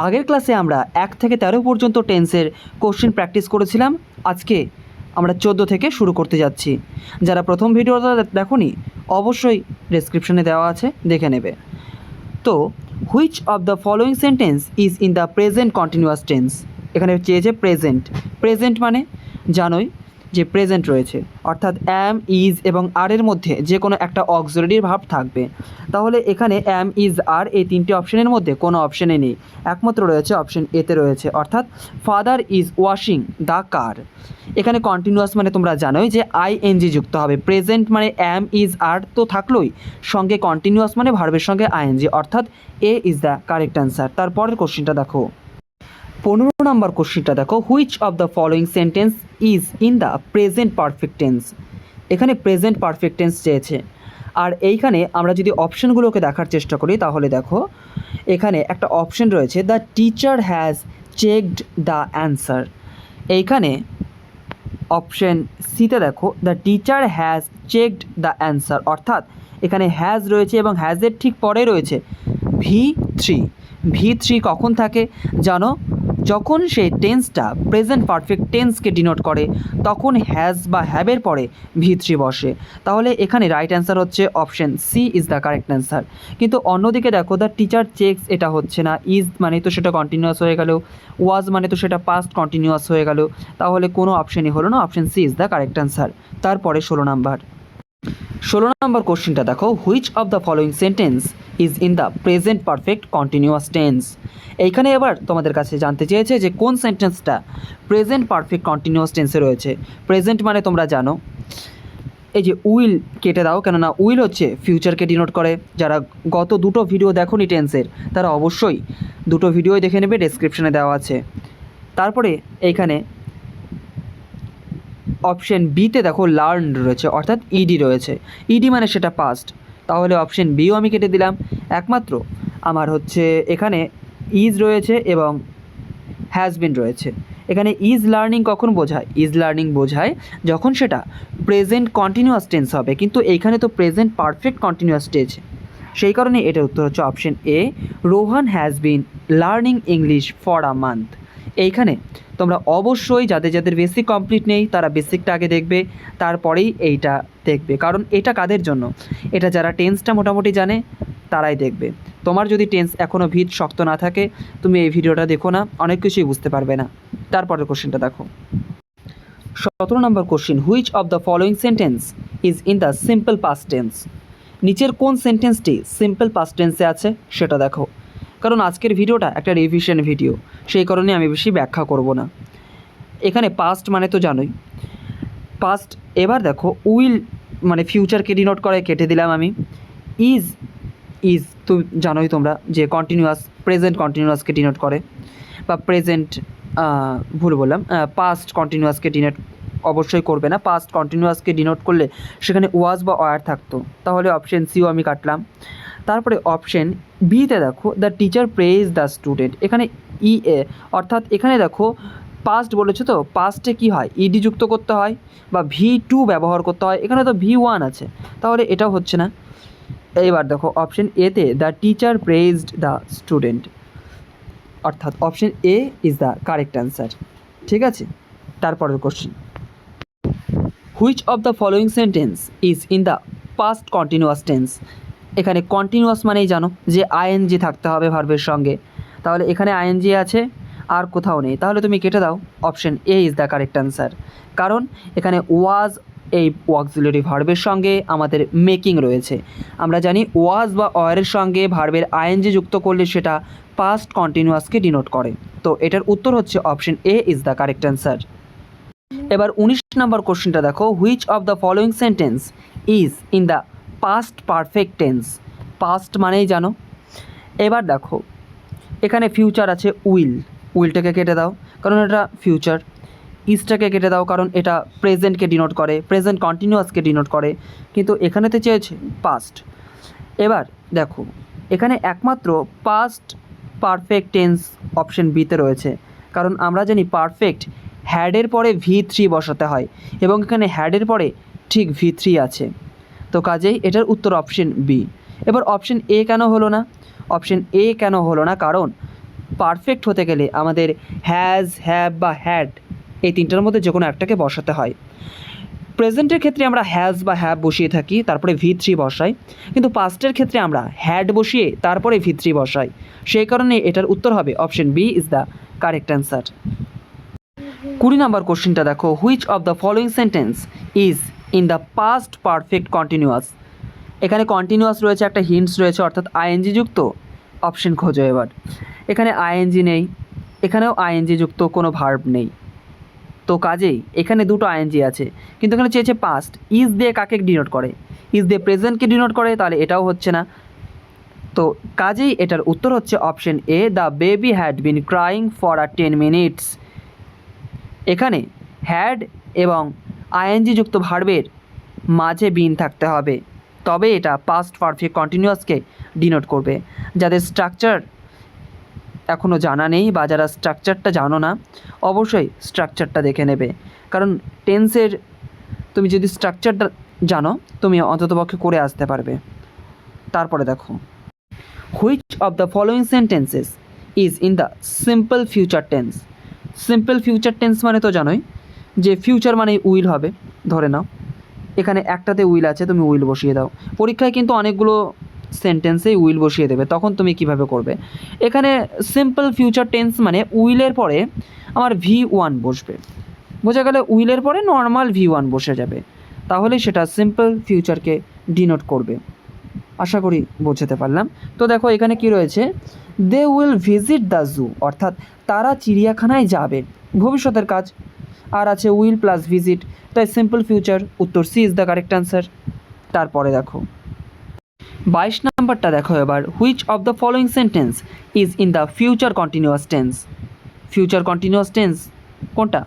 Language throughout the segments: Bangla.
আগের ক্লাসে আমরা 1 থেকে 13 পর্যন্ত টেন্সের কোশ্চেন প্র্যাকটিস করেছিলাম। আজকে আমরা 14 থেকে শুরু করতে যাচ্ছি। যারা প্রথম ভিডিওটা দেখোনি অবশ্যই ডেসক্রিপশনে দেওয়া আছে, দেখে নেবে। তো which of the following sentence is in the present continuous tense. এখানে চেয়েছে প্রেজেন্ট। প্রেজেন্ট মানে জানোই যে প্রেজেন্ট রয়েছে, অর্থাৎ অ্যাম, ইজ এবং আর এর মধ্যে যে কোনো একটা অক্সিলারি ভার্ব থাকবে। তাহলে এখানে অ্যাম, ইজ, আর এই তিনটি অপশনের মধ্যে কোনো অপশনে নেই, একমাত্র রয়েছে অপশন এতে রয়েছে, অর্থাৎ father is washing the car. এখানে কন্টিনিউয়াস মানে তোমরা জানোই যে আইএনজি যুক্ত হবে। প্রেজেন্ট মানে অ্যাম, ইজ, আর তো থাকলোই, সঙ্গে কন্টিনিউয়াস মানে ভার্বের সঙ্গে আইএনজি, অর্থাৎ এ ইজ দ্য কারেক্ট অ্যান্সার। তারপরের কোশ্চেনটা দেখো, 15 নম্বর কোশ্চেনটা দেখো, which of the following sentence is in the present perfect tense. এখানে প্রেজেন্ট পারফেক্ট টেন্স চেয়েছে, আর এইখানে আমরা যদি অপশনগুলোকে দেখার চেষ্টা করি তাহলে দেখো এখানে একটা অপশন রয়েছে, the teacher has checked the answer. এইখানে অপশন সিতে দেখো, the teacher has checked the answer, অর্থাৎ এখানে হ্যাজ রয়েছে এবং হ্যাজের ঠিক পরে রয়েছে V3। V3 কখন থাকে জানো? যখন সেই টেন্সটা প্রেজেন্ট পারফেক্ট টেন্সকে ডিনোট করে তখন হ্যাজ বা হ্যাবের পরে V3 বসে। তাহলে এখানে রাইট অ্যান্সার হচ্ছে option C is the correct answer. কিন্তু অন্যদিকে দেখো, দ্য টিচার চেকস এটা হচ্ছে না, ইজ মানে তো সেটা কন্টিনিউয়াস হয়ে গেল, ওয়াজ মানে তো সেটা পাস্ট কন্টিনিউয়াস হয়ে গেল, তাহলে কোনো অপশনই হলো না, option C is the correct answer. তারপরে 16 নম্বর কোশ্চেনটা দেখো, which of the following sentence is in the present perfect continuous tense. এইখানে এবার তোমাদের কাছে জানতে চেয়েছে যে কোন সেন্টেন্সটা প্রেজেন্ট পারফেক্ট কন্টিনিউয়াস টেন্সে রয়েছে। প্রেজেন্ট মানে তোমরা জানো, এই যে উইল কেটে দাও, কেননা উইল হচ্ছে ফিউচারকে ডিনোট করে। যারা গত দুটো ভিডিও দেখোনি টেন্সের তারা অবশ্যই দুটো ভিডিওই দেখে নেবে, ডেসক্রিপশনে দেওয়া আছে। তারপরে এইখানে অপশন বিতে দেখো লার্ন রয়েছে, অর্থাৎ ইডি রয়েছে। ইডি মানে সেটা পাস্ট, তাহলে অপশন বিও আমি কেটে দিলাম। একমাত্র আমার হচ্ছে এখানে ইজ রয়েছে এবং হ্যাজ বিন রয়েছে। এখানে ইজ লার্নিং কখন বোঝায়? ইজ লার্নিং বোঝায় যখন সেটা প্রেজেন্ট কন্টিনিউয়াস টেন্স হবে, কিন্তু এইখানে তো প্রেজেন্ট পারফেক্ট কন্টিনিউয়াস টেন্স, সেই কারণে এটার উত্তর হচ্ছে option A, Rohan has been learning English for a month. এইখানে তোমরা অবশ্যই যাদের যাদের বেসিক কমপ্লিট নেই তারা বেসিকটা আগে দেখবে, তারপরেই এইটা দেখবে, কারণ এটা কাদের জন্য? এটা যারা টেন্সটা মোটামুটি জানে তারাই দেখবে। তোমার যদি টেন্স এখনও ভিত শক্ত না থাকে তুমি এই ভিডিওটা দেখো না, অনেক কিছুই বুঝতে পারবে না। তারপরের কোশ্চেনটা দেখো, 17 নম্বর question, which of the following sentence is in the simple past tense. নিচের কোন সেন্টেন্সটি সিম্পল পাস্ট টেন্সে আছে সেটা দেখো, কারণ আজকের ভিডিওটা একটা রিভিশন ভিডিও, সেই কারণে আমি বেশি ব্যাখ্যা করব না। এখানে পাস্ট মানে তো জানোই পাস্ট। এবার দেখো উইল মানে ফিউচারকে ডিনোট করে, কেটে দিলাম আমি। ইজ ইজ তো জানোই তোমরা যে কন্টিনিউয়াস, প্রেজেন্ট কন্টিনিউয়াসকে ডিনোট করে, বা প্রেজেন্ট ভুল বললাম, পাস্ট কন্টিনিউয়াসকে ডিনোট অবশ্যই করবে না। পাস্ট কন্টিনিউয়াসকে ডিনোট করলে সেখানে ওয়াজ বা ওয়ার থাকতো, তাহলে অপশন সিও আমি কাটলাম। তারপরে অপশন বিতে দেখো, the teacher praise the student. এখানে এ, অর্থাৎ এখানে দেখো পাস্ট বলেছে তো, পাস্টে কী হয়? ইডি যুক্ত করতে হয় বা V2 ব্যবহার করতে হয়, এখানে তো V1 আছে, তাহলে এটাও হচ্ছে না। এইবার দেখো অপশন এতে, the teacher praised the student, অর্থাৎ option A is the correct answer. ঠিক আছে, তারপরের question, which of the following sentence is in the past continuous tense. এখানে কন্টিনিউয়াস মানেই জানো যে আইএনজি থাকতে হবে ভার্বের সঙ্গে, তাহলে এখানে আইএনজি আছে আর কোথাও নেই, তাহলে তুমি কেটে দাও, option A is the correct answer. কারণ এখানে ওয়াজ এই অক্সিলারি ভার্বের সঙ্গে আমাদের মেকিং রয়েছে। আমরা জানি ওয়াজ বা ওয়ারের সঙ্গে ভার্বের আইএনজি যুক্ত করলে সেটা পাস্ট কন্টিনিউয়াসকে ডিনোট করে। তো এটার উত্তর হচ্ছে option A is the correct answer. এবার 19 নম্বর কোশ্চেনটা দেখো, which of the following sentence is in the past perfect tense. Past মানেই জানো। এবার দেখো এখানে ফিউচার আছে, উইলটাকে কেটে দাও কারণ এটা ফিউচার। ইজটাকে কেটে দাও কারণ এটা প্রেজেন্টকে ডিনোট করে, প্রেজেন্ট কন্টিনিউয়াসকে ডিনোট করে, কিন্তু এখানেতে চেয়েছে পাস্ট। এবার দেখো এখানে একমাত্র পাস্ট পারফেক্ট টেন্স অপশন বিতে রয়েছে, কারণ আমরা জানি পারফেক্ট হ্যাডের পরে V3 বসাতে হয় এবং এখানে হ্যাডের পরে ঠিক V3 আছে, তো কাজেই এটার উত্তর অপশন বি। এবার অপশন এ কেন হলো না? অপশন এ কেন হলো না? কারণ পারফেক্ট হতে গেলে আমাদের হ্যাজ, হ্যাভ বা হ্যাড এই তিনটার মধ্যে যে কোনো একটাকে বসাতে হয়। প্রেজেন্টের ক্ষেত্রে আমরা হ্যাজ বা হ্যাভ বসিয়ে থাকি, তারপরে V3 বসাই, কিন্তু পাস্টের ক্ষেত্রে আমরা হ্যাড বসিয়ে তারপরে V3 বসাই। সেই কারণে এটার উত্তর হবে option B is the correct answer. 20 নম্বর কোশ্চেনটা দেখো, which of the following sentence is in the past perfect continuous. এখানে কন্টিনিউয়াস রয়েছে, একটা হিন্টস রয়েছে, অর্থাৎ আইএনজি যুক্ত। অপশন খোঁজো এবার। এখানে আইএনজি নেই, এখানেও আইএনজি যুক্ত কোনো ভার্ব নেই, তো কাজেই এখানে দুটো আইএনজি আছে, কিন্তু এখানে চেয়েছে পাস্ট। ইজ দিয়ে কাকে ডিনোট করে? ইজ দিয়ে প্রেজেন্টকে ডিনোট করে, তাহলে এটাও হচ্ছে না। তো কাজেই এটার উত্তর হচ্ছে option A, the baby had been crying for 10 minutes. এখানে হ্যাড এবং আইএনজি যুক্ত ভার্বের মাঝে বিন থাকতে হবে, তবে এটা পাস্ট পারফেক্ট কন্টিনিউয়াসকে ডিনোট করবে। যাদের স্ট্রাকচার এখনও জানা নেই বা যারা স্ট্রাকচারটা জানো না, অবশ্যই স্ট্রাকচারটা দেখে নেবে, কারণ টেন্সের তুমি যদি স্ট্রাকচারটা জানো তুমি অন্ততপক্ষে করে আসতে পারবে। তারপরে দেখো, which of the following sentences is in the simple future tense. Simple future tense মানে তো জানোই যে ফিউচার মানে উইল হবে, ধরে নাও এখানে একটাতে উইল আছে, তুমি উইল বসিয়ে দাও। পরীক্ষায় কিন্তু অনেকগুলো সেন্টেন্সেই উইল বসিয়ে দেবে, তখন তুমি কিভাবে করবে? এখানে সিম্পল ফিউচার টেন্স মানে উইলের পরে আমার V1 বসবে, বোঝা গেলে উইলের পরে নর্মাল V1 বসে যাবে, তাহলে সেটা সিম্পল ফিউচারকে ডিনোট করবে। আশা করি বোঝাতে পারলাম। তো দেখো এখানে কি রয়েছে, they will visit the zoo, অর্থাৎ তারা চিড়িয়াখানায় যাবে, ভবিষ্যতের কাজ। আর আছে উইল প্লাস ভিজিট, তাই সিম্পল ফিউচার, উত্তর C is the correct answer. তারপরে দেখো 22 নাম্বারটা দেখো এবার, which of the following sentence is in the future continuous tense. Future continuous tense কোনটা?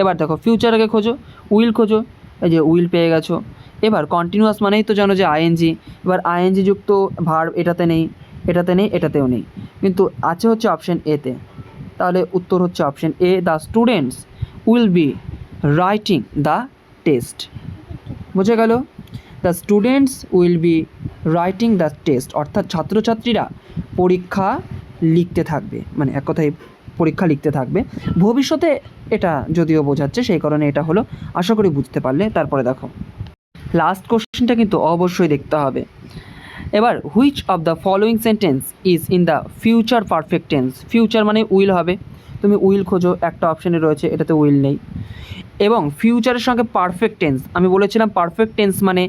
এবার দেখো ফিউচার আগে খোঁজো, উইল খোঁজো, এই যে উইল পেয়ে গেছো। এবার কন্টিনিউয়াস মানেই তো জানো যে আইএনজি, এবার আইএনজি যুক্ত ভার্ব এটাতে নেই, এটাতে নেই, এটাতেও নেই, কিন্তু আছে হচ্ছে অপশন এতে, তাহলে উত্তর হচ্ছে option A, the students will be writing the test. বুঝে গেল? The students will be writing the test, অর্থাৎ ছাত্রছাত্রীরা পরীক্ষা লিখতে থাকবে, মানে এক কথায় পরীক্ষা লিখতে থাকবে। ভবিষ্যতে এটা যদিও বোঝাচ্ছে, সেই কারণে এটা হলো। আশা করি বুঝতে পারলে। তারপরে দেখো লাস্ট কোশ্চেনটা কিন্তু অবশ্যই দেখতে হবে। এবার which of the following sentence is in the future perfect tense. Future মানে উইল হবে, তুমি উইল খোঁজো, একটা অপশানে রয়েছে, এটাতে উইল নেই। এবং ফিউচারের সঙ্গে পারফেক্ট টেন্স, আমি বলেছিলাম পারফেক্ট টেন্স মানে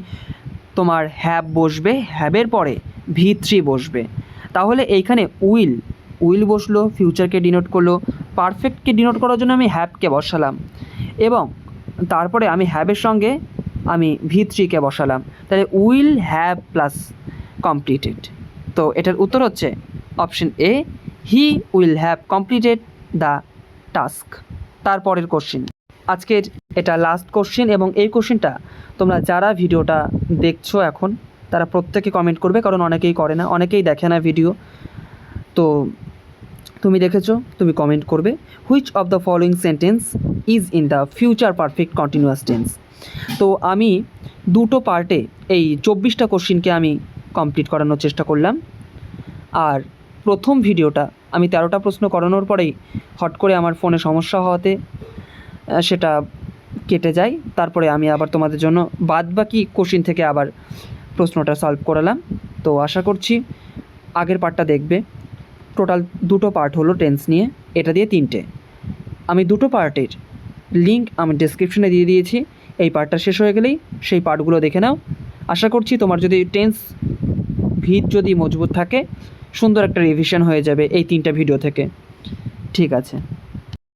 তোমার হ্যাভ বসবে, হ্যাভের পরে V3 বসবে, তাহলে এইখানে উইল বসলো, ফিউচারকে ডিনোট করলো। পারফেক্টকে ডিনোট করার জন্য আমি হ্যাভকে বসালাম, এবং তারপরে আমি হ্যাভের সঙ্গে আমি V3কে বসালাম, তাহলে উইল হ্যাভ প্লাস কমপ্লিটেড। তো এটার উত্তর হচ্ছে option A, he will have completed the task. তারপরের কোশ্চেন, আজকের এটা লাস্ট কোশ্চেন, এবং এই কোশ্চেনটা তোমরা যারা ভিডিওটা দেখছো এখন তারা প্রত্যেকে কমেন্ট করবে, কারণ অনেকেই করে না, অনেকেই দেখে না ভিডিও। তো তুমি দেখেছো, তুমি কমেন্ট করবে, which of the following sentence is in the future perfect continuous tense. তো আমি দুটো পার্টে এই 24টা কোশ্চেনকে আমি কমপ্লিট করানোর চেষ্টা করলাম। আর প্রথম ভিডিওটা আমি 13টা প্রশ্ন করানোর পরেই হট করে আমার ফোনে সমস্যা হওয়াতে সেটা কেটে যায়। তারপরে আমি আবার তোমাদের জন্য বাদবাকি কোশ্চেন থেকে আবার প্রশ্নটা সলভ করালাম। তো আশা করছি আগের পার্টটা দেখবে। টোটাল দুটো পার্ট হলো টেন্স নিয়ে, এটা দিয়ে 3টে। আমি দুটো পার্টের লিঙ্ক আমি ডেসক্রিপশনে দিয়ে দিয়েছি, এই পার্টটা শেষ হয়ে গেলেই সেই পার্টগুলো দেখে নাও। আশা করছি তোমার যদি টেন্স ভিত যদি মজবুত থাকে, সুন্দর একটা রিভিশন হয়ে যাবে এই 3টা ভিডিও থেকে। ঠিক আছে।